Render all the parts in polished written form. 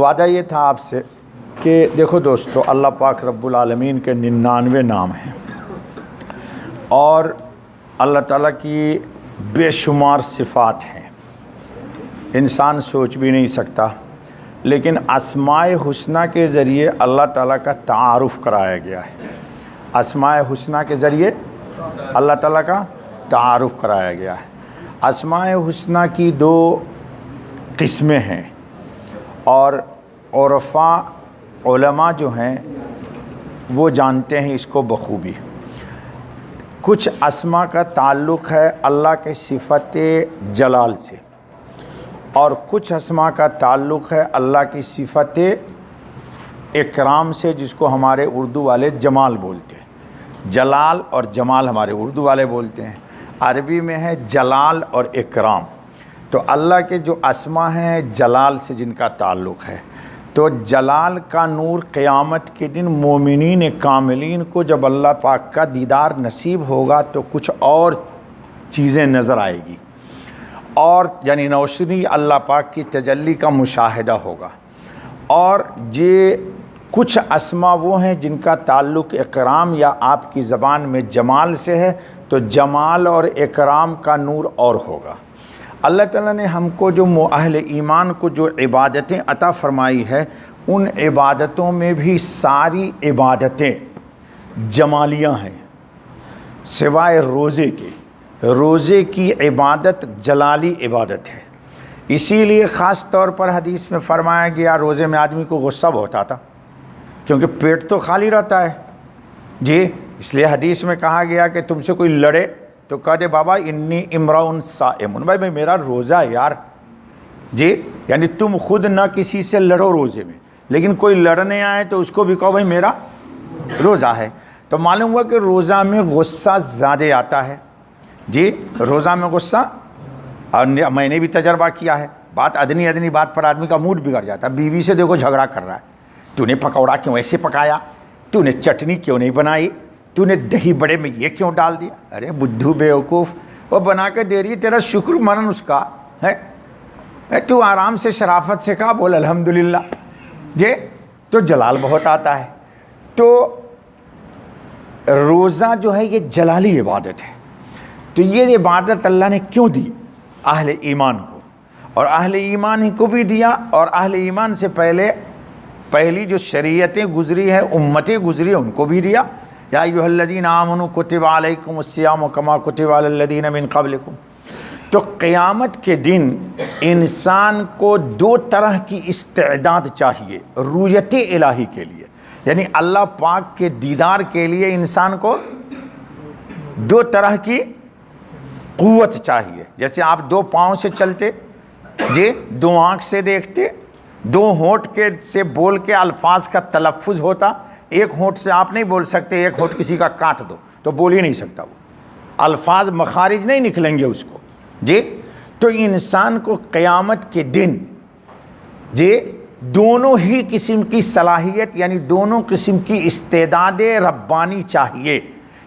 वादा ये था आपसे कि देखो दोस्तों, अल्लाह पाक रब्बुल आलमीन के 99 नाम हैं और अल्लाह ताला की बेशुमार सिफ़ात हैं, इंसान सोच भी नहीं सकता। लेकिन अस्माए हुस्ना के ज़रिए अल्लाह ताला का तारुफ़ कराया गया है। अस्माए हुस्ना के ज़रिए अल्लाह ताला का तारुफ़ कराया गया है। अस्माए हुस्ना की 2 किस्में हैं और उरफ़ा उलमा जो हैं वो जानते हैं इसको बखूबी। कुछ अस्मा का ताल्लुक़ है अल्लाह के सिफ़त जलाल से और कुछ अस्मा का ताल्लुक़ है अल्लाह की सिफ़त इकराम से, जिसको हमारे उर्दू वाले जमाल बोलते हैं। जलाल और जमाल हमारे उर्दू वाले बोलते हैं, अरबी में है जलाल और इकराम। तो अल्लाह के जो अस्मा हैं जलाल से जिनका ताल्लुक़ है, तो जलाल का नूर क़यामत के दिन मोमिनीन कामिलीन को जब अल्लाह पाक का दीदार नसीब होगा तो कुछ और चीज़ें नज़र आएगी और यानी नौशनी अल्लाह पाक की तजल्ली का मुशाहिदा होगा। और ये कुछ अस्मा वो हैं जिनका ताल्लुक़ इकराम या आपकी ज़बान में जमाल से है, तो जमाल और इकराम का नूर और होगा। अल्लाह ताला ने हमको जो अहले ईमान को जो इबादतें अता फ़रमाई है, उन इबादतों में भी सारी इबादतें जमालियाँ हैं सिवाय रोज़े के। रोज़े की इबादत जलाली इबादत है, इसीलिए ख़ास तौर पर हदीस में फ़रमाया गया रोज़े में आदमी को गुस्सा बहुत आता, क्योंकि पेट तो खाली रहता है जी। इसलिए हदीस में कहा गया कि तुमसे कोई लड़े तो कह दे बाबा इन्नी इमराउन साइमुन, भाई मेरा रोज़ा है यार जी। यानी तुम खुद ना किसी से लड़ो रोज़े में, लेकिन कोई लड़ने आए तो उसको भी कहो भाई मेरा रोज़ा है। तो मालूम हुआ कि रोज़ा में गुस्सा ज़्यादा आता है जी, रोज़ा में गुस्सा। और मैंने भी तजर्बा किया है, बात अदनी अदनी बात पर आदमी का मूड बिगड़ जाता है। बीवी से देखो झगड़ा कर रहा है, तूने पकौड़ा क्यों ऐसे पकाया, तूने चटनी क्यों नहीं बनाई, तूने दही बड़े में ये क्यों डाल दिया। अरे बुद्धू बेवकूफ़, वो बना के दे रही, तेरा शुक्र मनन उसका है, तू आराम से शराफत से कहा बोल अल्हम्दुलिल्लाह जे। तो जलाल बहुत आता है। तो रोज़ा जो है ये जलाली इबादत है। तो ये इबादत अल्लाह ने क्यों दी अहले ईमान को, और अहले ईमान ही को भी दिया और अहले ईमान से पहली जो शरीयतें गुज़री हैं, उम्मतें गुज़री हैं, उनको भी दिया। या अय्युहल्लज़ीना आमनू कुतिबा अलैकुमुस्सियामु कमा कुतिबा अलल्लज़ीना मिन क़ब्लिकुम। तो क़यामत के दिन इंसान को 2 तरह की इस्तेदाद चाहिए रुयत इलाही के लिए, यानी अल्लाह पाक के दीदार के लिए इंसान को 2 तरह की क़ुव्वत चाहिए। जैसे आप 2 पाँव से चलते जी, 2 आँख से देखते, 2 होंठ के से बोल के अल्फाज का तलफ़्फ़ुज़ होता। एक होंठ से आप नहीं बोल सकते, एक होंठ किसी का काट दो तो बोल ही नहीं सकता, वो अल्फाज मखारिज नहीं निकलेंगे उसको जी। तो इंसान को क़यामत के दिन जी दोनों ही किस्म की सलाहियत यानी दोनों किस्म की इस्तेदाद रब्बानी चाहिए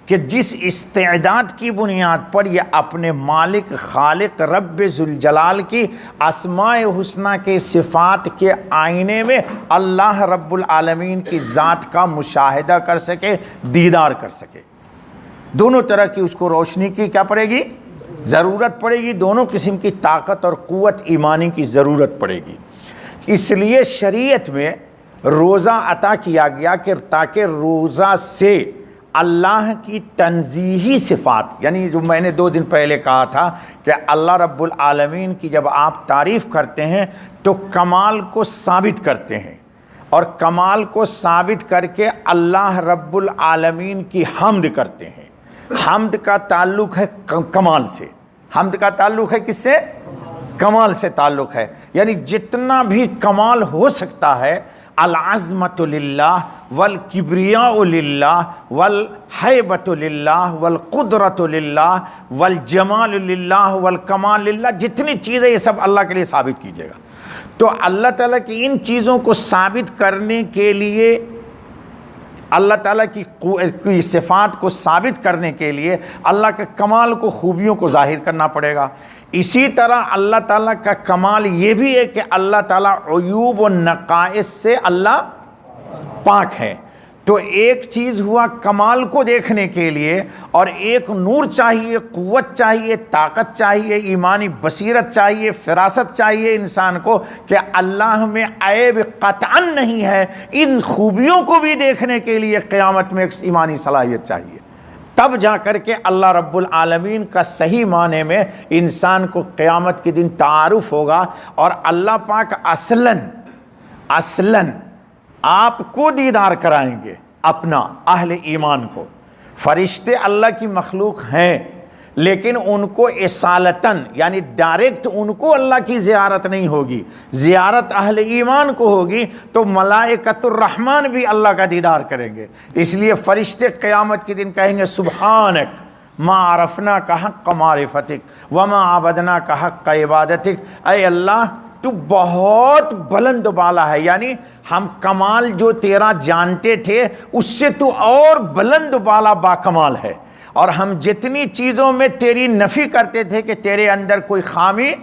कि जिस इस्तेदाद की बुनियाद पर यह अपने मालिक खालिक रब्बे ज़ुल जलाल की अस्माए हुस्ना के सिफ़ात के आईने में अल्लाह रब्बुल आलमीन की ज़ात का मुशाहिदा कर सके, दीदार कर सके। दोनों तरह की उसको रोशनी की क्या पड़ेगी, ज़रूरत पड़ेगी। दोनों किस्म की ताकत और क़ुव्वत ईमानी की ज़रूरत पड़ेगी। इसलिए शरीयत में रोज़ा अता किया गया कि ताकि रोज़ा से अल्लाह की तंज़ीही सिफ़ात, यानी जो मैंने 2 दिन पहले कहा था कि अल्लाह रब्बुल आलमीन की जब आप तारीफ़ करते हैं तो कमाल को साबित करते हैं और कमाल को साबित करके अल्लाह रब्बुल आलमीन की हम्द करते हैं। हम्द का ताल्लुक़ है कमाल से, हम्द का ताल्लुक़ है किससे, कमाल से ताल्लुक़ है। यानी जितना भी कमाल हो सकता है, अल अज़मतु लिल्लाह वल किब्रियाउ लिल्लाह वल हैबतु लिल्लाह वल कुदरतु लिल्लाह वल जमालु लिल्लाह वल कमाल लिल्लाह, जितनी चीज़ें ये सब अल्लाह के लिए साबित कीजिएगा। तो अल्लाह ताला की इन चीज़ों को साबित करने के लिए अल्लाह ताला की सिफ़ात को साबित करने के लिए अल्लाह के कमाल को, खूबियों को ज़ाहिर करना पड़ेगा। इसी तरह अल्लाह ताला का कमाल ये भी है कि अल्लाह ताला अयूब व नक़ाइस से अल्लाह पाक है। तो एक चीज़ हुआ कमाल को देखने के लिए, और एक नूर चाहिए, क़ुव्वत चाहिए, ताकत चाहिए, ईमानी बसीरत चाहिए, फ़िरासत चाहिए इंसान को कि अल्लाह में ऐब क़तअन नहीं है। इन खूबियों को भी देखने के लिए क़यामत में एक ईमानी सलाहियत चाहिए, तब जा कर के अल्लाह रब्बुल आलमीन का सही माने में इंसान को क़यामत के दिन तारुफ़ होगा। और अल्लाह पाक असलन आपको दीदार कराएंगे, अपना अहले ईमान को। फरिश्ते अल्लाह की मखलूक हैं, लेकिन उनको इसालतन यानी डायरेक्ट उनको अल्लाह की ज़ियारत नहीं होगी, ज़ियारत अहले ईमान को होगी। तो मलाइकतुर रहमान भी अल्लाह का दीदार करेंगे। इसलिए फरिश्ते क़यामत के दिन कहेंगे सुब्हानक मा अरफना का हक़ मारिफतिक व मा आबदना का हक़ इबादतिक। ऐ अल्लाह, तू बहुत बुलंद बाला है, यानी हम कमाल जो तेरा जानते थे उससे तू और बुलंद बाला बाकमाल है। और हम जितनी चीज़ों में तेरी नफ़ी करते थे कि तेरे अंदर कोई खामी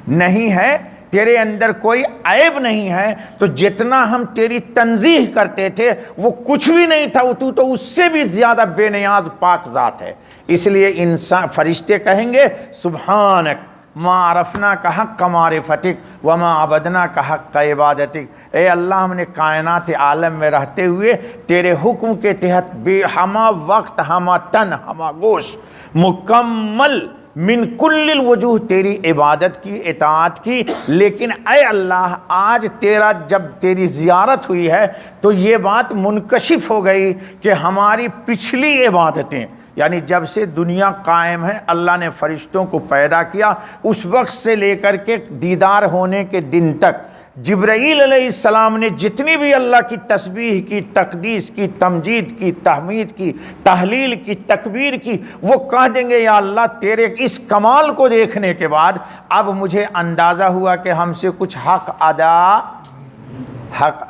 नहीं है, तेरे अंदर कोई ऐब नहीं है, तो जितना हम तेरी तंज़ीह करते थे वो कुछ भी नहीं था, तू तो उससे भी ज़्यादा बेनियाज पाक ज़ात है। इसलिए इंसान फरिश्ते कहेंगे सुब्हानक मा अरफना का हक़ मारिफतिक व मा अबदना का हक़ इबादतिक। ए अल्लाह, हमने कायनात आलम में रहते हुए तेरे हुक्म के तहत बेहमा वक्त, हमा तन, हमा गोश, मुकम्मल मिन कुल्लिल वजूह तेरी इबादत की, इताअत की। लेकिन ए अल्लाह, आज तेरा जब तेरी ज़ियारत हुई है तो ये बात मुनकशिफ हो गई कि हमारी पिछली इबादतें, यानी जब से दुनिया कायम है, अल्लाह ने फरिश्तों को पैदा किया, उस वक्त से लेकर के दीदार होने के दिन तक जिब्राईल अलैहिस्सलाम ने जितनी भी अल्लाह की तस्बीह की, तक़दीस की, तमजीद की, तहमीद की, तहलील की, तकबीर की, वो कह देंगे या अल्लाह, तेरे इस कमाल को देखने के बाद अब मुझे अंदाज़ा हुआ कि हमसे कुछ हक़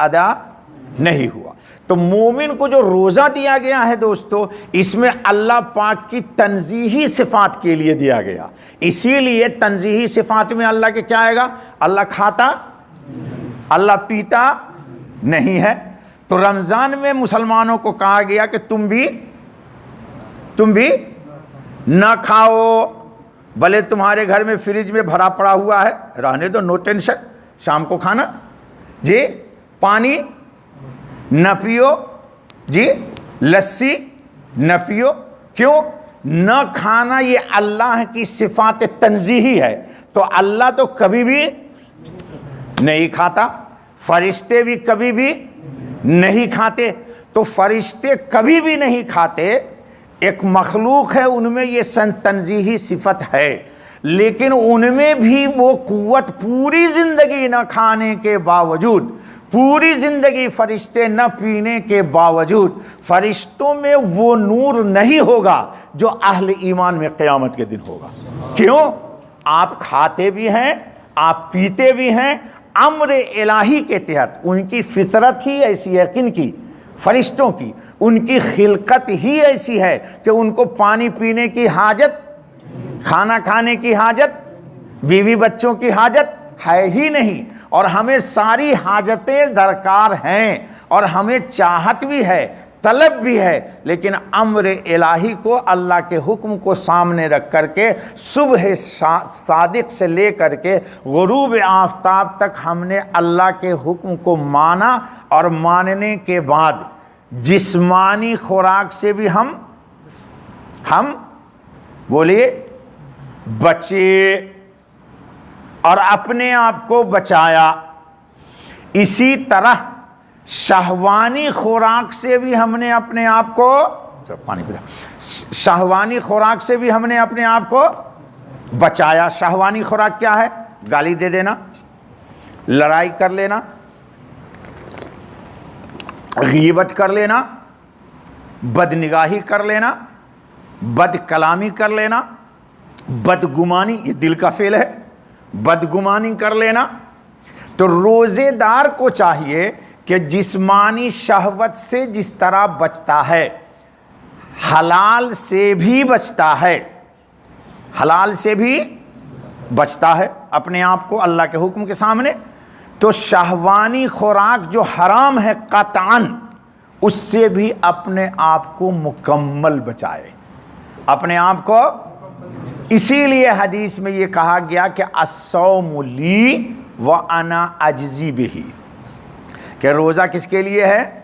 अदा नहीं हुआ। तो मोमिन को जो रोज़ा दिया गया है दोस्तों, इसमें अल्लाह पाक की तंज़ीही सिफ़ात के लिए दिया गया। इसीलिए तंज़ीही सिफ़ात में अल्लाह के क्या आएगा? अल्लाह खाता, अल्लाह पीता नहीं है। तो रमज़ान में मुसलमानों को कहा गया कि तुम भी ना खाओ, भले तुम्हारे घर में फ्रिज में भरा पड़ा हुआ है, रहने दो, नो टेंशन, शाम को खाना जी। पानी न पियो जी, लस्सी न पियो। क्यों न खाना? ये अल्लाह की सिफ़ात तंज़ीही है। तो अल्लाह तो कभी भी नहीं खाता, फरिश्ते भी कभी भी नहीं खाते। तो फरिश्ते कभी भी नहीं खाते, एक मखलूक है, उनमें ये तंज़ीही सिफ़त है, लेकिन उनमें भी वो क़ुव्वत, पूरी ज़िंदगी न खाने के बावजूद, पूरी ज़िंदगी फरिश्ते न पीने के बावजूद, फरिश्तों में वो नूर नहीं होगा जो अहले ईमान में क़यामत के दिन होगा। क्यों? आप खाते भी हैं, आप पीते भी हैं, अम्र इलाही के तहत। उनकी फितरत ही ऐसी है, किनकी? फरिश्तों की। उनकी खिलकत ही ऐसी है कि उनको पानी पीने की हाजत, खाना खाने की हाजत, बीवी बच्चों की हाजत है ही नहीं। और हमें सारी हाजतें दरकार हैं, और हमें चाहत भी है, तलब भी है, लेकिन अम्र इलाही को, अल्लाह के हुक्म को सामने रख करके सुबह सादिक से ले करके गुरूब आफ्ताब तक हमने अल्लाह के हुक्म को माना। और मानने के बाद जिस्मानी खुराक से भी हम बोलिए बचे और अपने आप को बचाया। इसी तरह शहवानी खुराक से भी हमने अपने आप को, पानी पीना, शहवानी खुराक से भी हमने अपने आप को बचाया। शहवानी खुराक क्या है? गाली दे देना, लड़ाई कर लेना, गीबत कर लेना, बदनिगाही कर लेना, बदकलामी कर लेना, बदगुमानी, ये दिल का फेल है, बदगुमानी कर लेना। तो रोज़ेदार को चाहिए कि जिस्मानी शहवत से जिस तरह बचता है, हलाल से भी बचता है, हलाल से भी बचता है अपने आप को अल्लाह के हुक्म के सामने, तो शहवानी खुराक जो हराम है कतअन, उससे भी अपने आप को मुकम्मल बचाए, अपने आप को। इसीलिए हदीस में ये कहा गया कि अस्सौमु ली व अना अजज़ी बिही, कि रोज़ा किसके लिए है?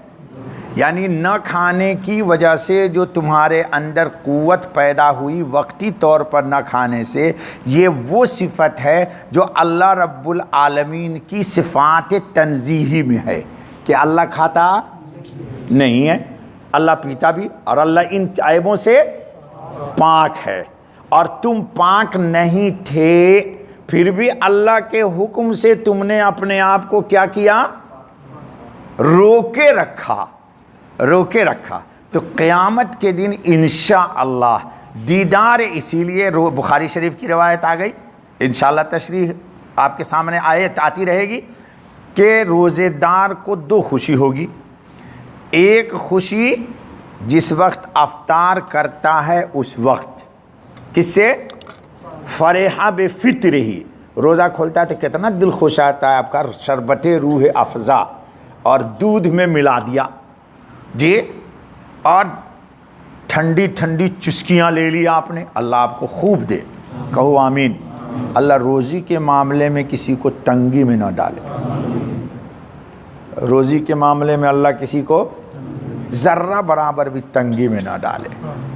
यानी न खाने की वजह से जो तुम्हारे अंदर कुव्वत पैदा हुई वक्ती तौर पर न खाने से, ये वो सिफत है जो अल्लाह रब्बुल आलमीन की सिफ़ात तंज़ीही में है कि अल्लाह खाता नहीं है, अल्लाह पीता भी, और अल्लाह इन ऐबों से पाक है। और तुम पाक नहीं थे, फिर भी अल्लाह के हुक्म से तुमने अपने आप को क्या किया? रोके रखा, रोके रखा। तो क़यामत के दिन इंशाअल्लाह दीदार, इसीलिए बुखारी शरीफ की रवायत आ गई, इंशाअल्लाह तशरीह आपके सामने आयत आती रहेगी कि रोज़ेदार को दो खुशी होगी। एक खुशी जिस वक्त अफ्तार करता है उस वक्त, किससे? फ़रेहा बेफ़ित्र ही, रोज़ा खोलता है तो कितना दिल खुश आता है आपका, शरबत रूह अफ़ज़ा और दूध में मिला दिया जी, और ठंडी ठंडी चुस्कियाँ ले लिया आपने, अल्लाह आपको खूब दे, कहो आमीन। अल्लाह रोज़ी के मामले में किसी को तंगी में ना डाले, रोज़ी के मामले में अल्लाह किसी को ज़र्रा बराबर भी तंगी में ना डाले।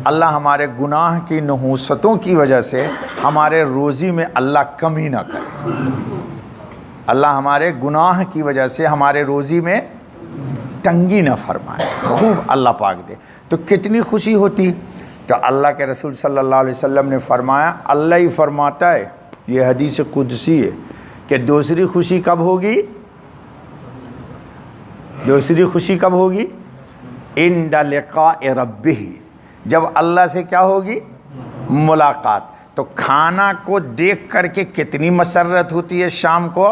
अल्लाह हमारे गुनाह की नहूसतों की वजह से हमारे रोज़ी में अल्लाह कमी ना करे, अल्लाह हमारे गुनाह की वजह से हमारे रोज़ी में तंगी ना फरमाए, खूब अल्लाह पाक दे। तो कितनी खुशी होती। तो अल्लाह के रसूल सल्लल्लाहु अलैहि वसल्लम ने फरमाया, अल्लाह ही फरमाता है, ये हदीस कुदसी है, कि दूसरी खुशी कब होगी? दूसरी खुशी कब होगी? इंदा लिक़ाए रब्बिही, जब अल्लाह से क्या होगी? मुलाकात। तो खाना को देख करके कितनी मसरत होती है शाम को,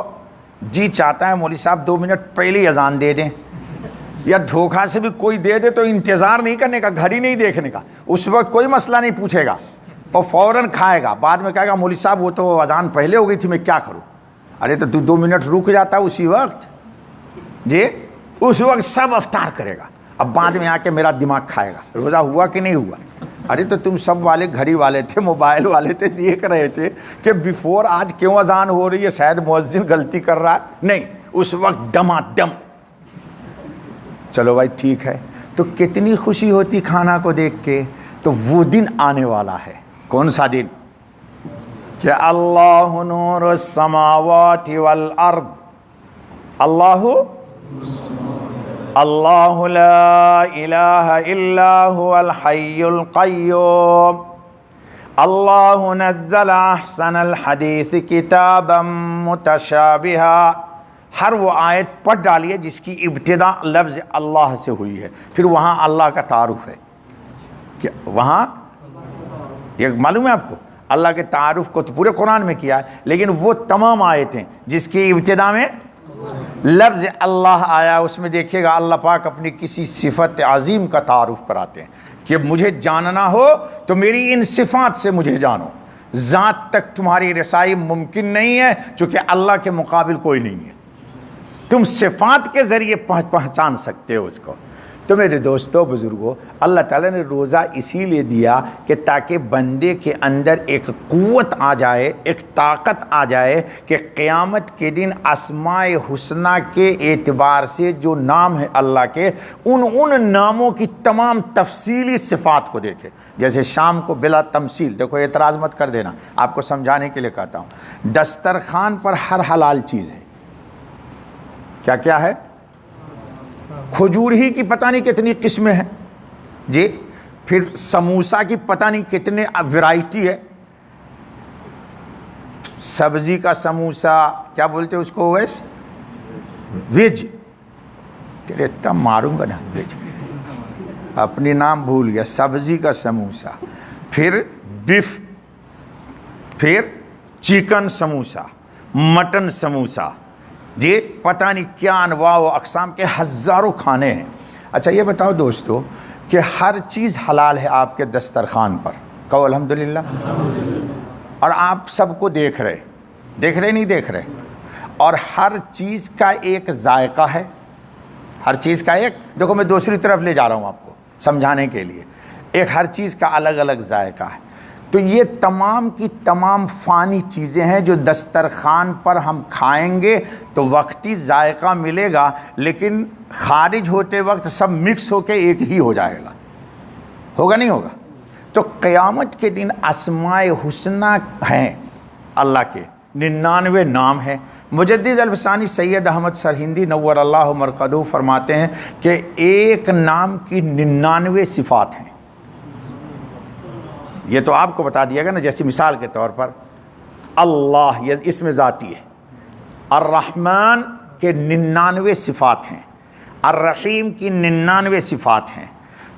जी चाहता है मौलवी साहब 2 मिनट पहले ही अजान दे दें, या धोखा से भी कोई दे दे तो इंतज़ार नहीं करने का, घड़ी नहीं देखने का, उस वक्त कोई मसला नहीं पूछेगा और फ़ौरन खाएगा। बाद में कहेगा मौलवी साहब वो तो अजान पहले हो गई थी, मैं क्या करूं? अरे तो तू 2 मिनट रुक जाता उसी वक्त जी, उस वक्त सब अफ्तार करेगा, अब बाद में आके मेरा दिमाग खाएगा रोज़ा हुआ कि नहीं हुआ। अरे तो तुम सब वाले घड़ी वाले थे, मोबाइल वाले थे, देख रहे थे कि बिफोर आज क्यों अजान हो रही है, शायद मुअज्जिन गलती कर रहा है, नहीं, उस वक्त दमादम। चलो भाई ठीक है। तो कितनी खुशी होती खाना को देख के। तो वो दिन आने वाला है, कौन सा दिन? कि अल्लाहु नूरुस समावाति वल अर्द, अल्लाहु अल्लाहु ला इलाहा इल्ला हुवल हय्युल क़य्यूम, अल्लाहु नज़्ज़ल अहसनल हदीस किताबम मुतशाबिहा। हर वो आयत पढ़ डालिए जिसकी इब्तिदा लफ्ज़ अल्लाह से हुई है, फिर वहाँ अल्लाह का तारुफ है। क्या वहाँ ये मालूम है आपको? अल्लाह के तारुफ को तो पूरे कुरान में किया है, लेकिन वो तमाम आयतें जिसकी इब्तिदा में लफ्ज़ अल्लाह आया, उसमें देखिएगा अल्लाह पाक अपनी किसी सिफ़त अज़ीम का तारुफ कराते हैं कि मुझे जानना हो तो मेरी इन सिफ़ात से मुझे जानो। ज़ात तक तुम्हारी रसाई मुमकिन नहीं है, चूँकि अल्लाह के मुकाबिल कोई नहीं है, तुम सिफ़ात के ज़रिए पहचान सकते हो उसको। तो मेरे दोस्तों बुज़ुर्गों, अल्लाह ताला ने रोज़ा इसीलिए दिया कि ताकि बंदे के अंदर एक क़ुव्वत आ जाए, एक ताकत आ जाए कि क़यामत के दिन अस्माए हुस्ना के एतबार से जो नाम है अल्लाह के, उन नामों की तमाम तफसीली सिफ़ात को देखे। जैसे शाम को बिला तमसील, देखो एतराज़ मत कर देना, आपको समझाने के लिए कहता हूँ। दस्तरखान पर हर हलाल चीज़ है, क्या क्या है? खजूर ही की पता नहीं कितनी किस्में हैं जी, फिर समोसा की पता नहीं कितने वैरायटी है, सब्जी का समोसा क्या बोलते हैं उसको, वैस वेज, तेरे तब मारूंगा ना, वेज अपनी नाम भूल गया, सब्जी का समोसा, फिर बीफ, फिर चिकन समोसा, मटन समोसा, जी, पता नहीं क्या अनवा व अक़साम के हज़ारों खाने हैं। अच्छा ये बताओ दोस्तों कि हर चीज़ हलाल है आपके दस्तरखान पर, कहो अल्हम्दुलिल्लाह। और आप सबको देख रहे नहीं देख रहे, और हर चीज़ का एक जायका है, हर चीज़ का एक, देखो मैं दूसरी तरफ ले जा रहा हूँ आपको समझाने के लिए, एक हर चीज़ का अलग अलग जायका है। तो ये तमाम की तमाम फ़ानी चीज़ें हैं जो दस्तरखान पर हम खाएंगे तो वक्ती जायका मिलेगा, लेकिन खारिज होते वक्त सब मिक्स होके एक ही हो जाएगा, होगा नहीं होगा। तो क़यामत के दिन अस्माए हुस्ना हैं अल्लाह के, 99 नाम हैं। मुजद्दिद अल्फसानी सैयद अहमद सरहिंदी नव्वरल्लाहु मरक़दहू फरमाते हैं कि एक नाम की 99 सिफ़ात हैं। ये तो आपको बता दिया गया ना, जैसे मिसाल के तौर पर अल्लाह ये इसमें ज़ाती है, अर्रहमान के 99 सिफ़ात हैं, अर्रहीम की 99 सिफ़ात हैं।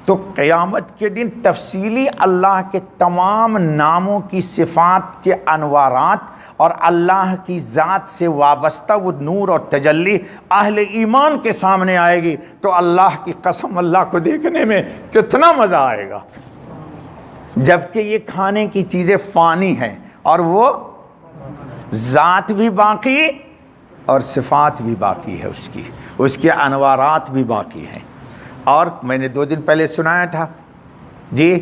तो क़यामत के दिन तफसीली अल्लाह के तमाम नामों की सिफ़ात के अनवारात और अल्लाह की ज़ात से वाबस्ता वो नूर और तजल्ली अहले ईमान के सामने आएगी। तो अल्लाह की कसम, अल्लाह को देखने में कितना मज़ा आएगा, जबकि ये खाने की चीज़ें फ़ानी हैं और वो ज़ात भी बाकी और सिफ़ात भी बाकी है, उसके अनवारात भी बाकी हैं। और मैंने 2 दिन पहले सुनाया था जी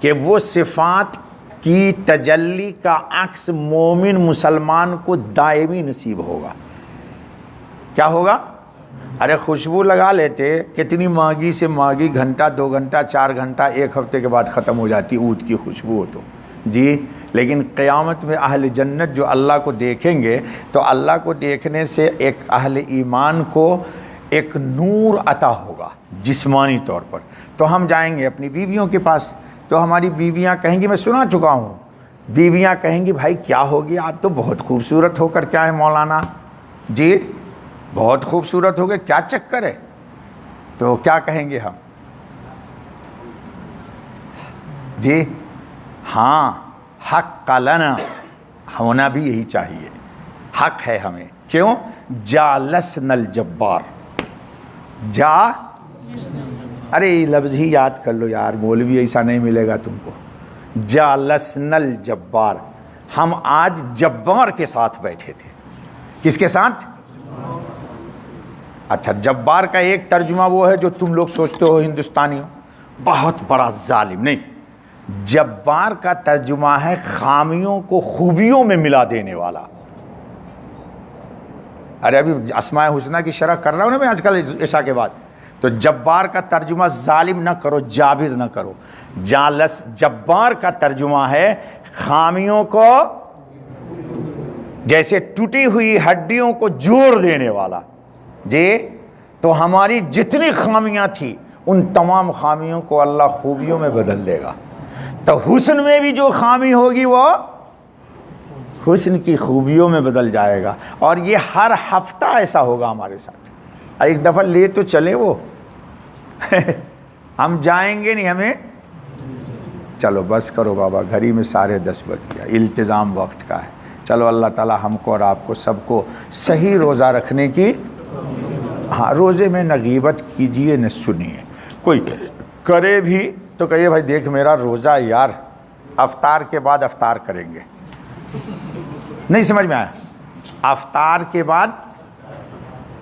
कि वो सिफ़ात की तजल्ली का अक्स मोमिन मुसलमान को दायमी नसीब होगा। क्या होगा? अरे खुशबू लगा लेते, कितनी महंगी से महंगी, घंटा 2 घंटा 4 घंटा 1 हफ्ते के बाद ख़त्म हो जाती ऊद की खुशबू हो तो जी। लेकिन क़यामत में अहले जन्नत जो अल्लाह को देखेंगे तो अल्लाह को देखने से एक अहले ईमान को एक नूर अता होगा जिस्मानी तौर पर। तो हम जाएंगे अपनी बीवियों के पास, तो हमारी बीवियां कहेंगी, मैं सुना चुका हूँ, बीवियां कहेंगी भाई क्या हो गया, आप तो बहुत खूबसूरत होकर क्या है मौलाना जी, बहुत खूबसूरत हो गए, क्या चक्कर है? तो क्या कहेंगे हम जी, हाँ हक का लना होना भी यही चाहिए, हक है हमें। क्यों? जालसनल जब्बार, जा, अरे लफ्ज़ ही याद कर लो यार, मौलवी ऐसा नहीं मिलेगा तुमको। जालसनल जब्बार, हम आज जब्बार के साथ बैठे थे। किसके साथ? अच्छा, जब्बार का एक तर्जुमा वो है जो तुम लोग सोचते हो हिंदुस्तानियों, बहुत बड़ा जालिम। नहीं, जब्बार का तर्जुमा है खामियों को खूबियों में मिला देने वाला। अरे अभी अस्माए हुस्ना की शरह कर रहा हूँ ना मैं आजकल ईशा के बाद। तो जब्बार का तर्जुमा जालिम ना करो, जाबिर ना करो। जालस जब्बार का तर्जुमा है खामियों को, जैसे टूटी हुई हड्डियों को जोड़ देने वाला जी। तो हमारी जितनी खामियां थी उन तमाम खामियों को अल्लाह खूबियों में बदल देगा। तो हुस्न में भी जो खामी होगी वो हुस्न की खूबियों में बदल जाएगा। और ये हर हफ्ता ऐसा होगा हमारे साथ। एक दफ़ा ले तो चले वो हम जाएंगे नहीं, हमें चलो बस करो बाबा, घड़ी में 10:30 बज गया, इल्तिज़ाम वक्त का है। चलो अल्लाह ताला हमको और आपको सबको सही रोज़ा रखने की, हाँ रोज़े में न गीबत कीजिए न सुनिए। कोई करे भी तो कहिए भाई देख मेरा रोज़ा यार, अफ्तार के बाद अफ्तार करेंगे। नहीं समझ में आया? अफ्तार के बाद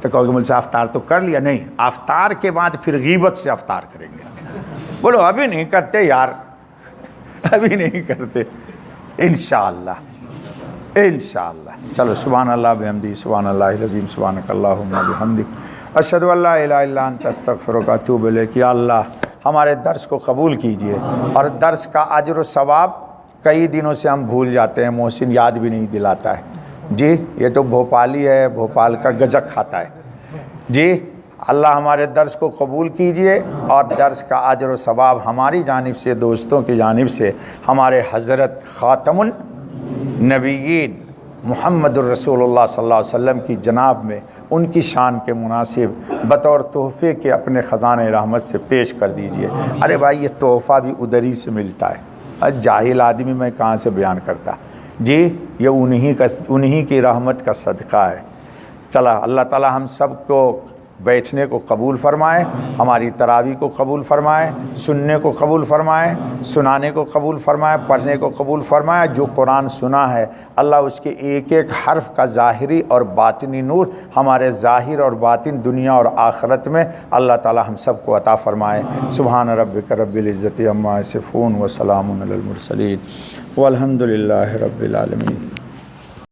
तो कहोगे मुझसे अफ्तार तो कर लिया, नहीं, अफ्तार के बाद फिर गीबत से अफ्तार करेंगे। बोलो अभी नहीं करते यार, अभी नहीं करते, इंशाअल्लाह इंशाअल्लाह। चलो सुभान अल्लाह बिहम्दी, सुभान अल्लाहिल अज़ीम, सुभानकल्लाहुम्मा बिहम्दिक, अशहदु अल्ला इलाहा इल्ला अंता अस्तगफिरुका व अतूबु इलैक। या अल्लाह हमारे दर्स को कबूल कीजिए, और दर्स का अजर व सवाब कई दिनों से हम भूल जाते हैं, मोहसिन याद भी नहीं दिलाता है जी। ये तो भोपाली है, भोपाल का गजक खाता है जी। अल्लाह हमारे दर्स को कबूल कीजिए, और दर्स का अजर व सवाब हमारी जानिब से, दोस्तों की जानिब से, हमारे हज़रत ख़ातमुन नबीयीन मुहम्मदुर रसूलुल्लाह सल्लल्लाहु अलैहि वसल्लम की जनाब में उनकी शान के मुनासिब बतौर तोहफ़े के अपने ख़ज़ाने रहमत से पेश कर दीजिए। अरे भाई ये तोहफ़ा भी उधर ही से मिलता है, जाहिल आदमी मैं कहाँ से बयान करता जी। ये उन्हीं की रहमत का सदका है। चला अल्लाह ताला हम सब को बैठने को कबूल फरमाए, हमारी तरावी को कबूल फरमाए, सुनने को कबूल फरमाए, सुनाने को कबूल फरमाए, पढ़ने को कबूल फरमाए। जो कुरान सुना है अल्लाह उसके एक एक हर्फ का ज़ाहिरी और बातिनी नूर हमारे ज़ाहिर और बातिन दुनिया और आखिरत में अल्लाह ताला हम सब को अता फरमाए। सुभान रब्बिक रब्बिल इज़्ज़ति अम्मा यसिफून व सलामुन अलल मुरसलीन वल्हम्दुलिल्लाहि रब्बिल आलमीन।